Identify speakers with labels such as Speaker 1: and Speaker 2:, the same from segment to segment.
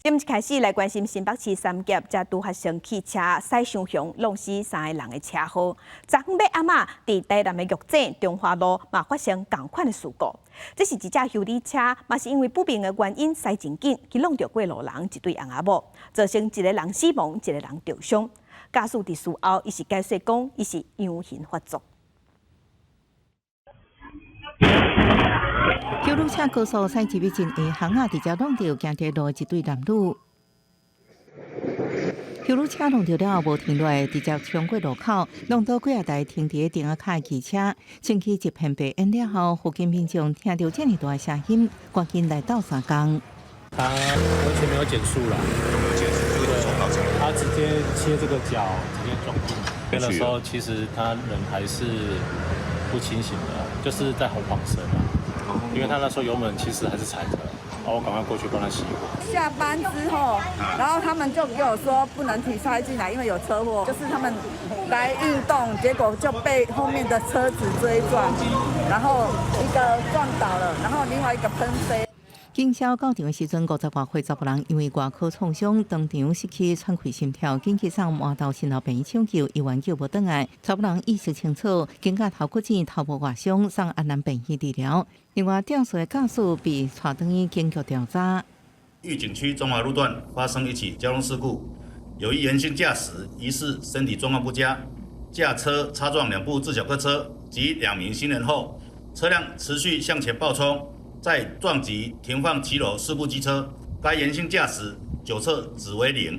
Speaker 1: 今一开始来关心新北市三甲才拄发生汽车驶伤熊弄死3个人的车祸。昨昏尾暗仔，伫台南的玉井中华路嘛发生同款的事故。这是一架修理车，嘛是因为不明的原因驶真紧，去弄到过路人一对翁仔某，造成一个人死亡，一个人重伤。驾驶伫事后，伊是解释讲，伊是阳性发作。
Speaker 2: 救护车高速驶入去前下巷仔，直接弄到行地路一对男女。救护车弄到了无停落来，直接冲过路口，弄到几台停伫停下卡的汽车，清起一片白烟了后，附近民众听到这么大的声音，赶紧来到三公。
Speaker 3: 他完全没有减速了，他直接切这个角，直接撞进。那的时候，其实他人还是不清醒的，就是在很晃神啊。 因为他那时候油门其实还是踩着，然后我赶快过去帮他熄火。
Speaker 4: 下班之后，然后他们就跟我说不能提车进来，因为有车祸。就是他们来运动，结果就被后面的车子追撞，然后一个撞倒了，然后另外一个喷飞。
Speaker 2: 警消到场的时阵，50多岁查甫人因为外科创伤，当场失去喘气心跳，紧急送换到新老病院抢救，医院救无倒来。查甫人意识清楚，经过头骨折、头部外伤，送安南病院治疗。另外，肇事的驾驶被带转去警局调查。
Speaker 5: 玉井区中华路段发生一起交通事故，有一严性驾驶疑似身体状况不佳，驾车擦撞2部自小客车及2名行人后，车辆持续向前暴冲。 再撞击停放骑楼4部机车，该严性驾驶酒测只为0，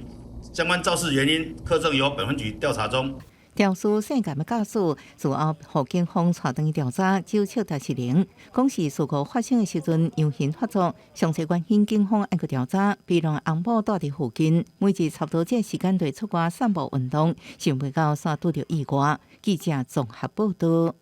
Speaker 5: 相关肇事原因科正由本分局调查中。
Speaker 2: 肇事性感的驾驶事后互警方带转去调查，酒测达是0，讲是事故发生的时阵阳性发作，详细原因警方按去调查。被让翁某住伫附近，每日差不多这时间内出外散步运动，想袂到煞拄着意外。记者综合报道。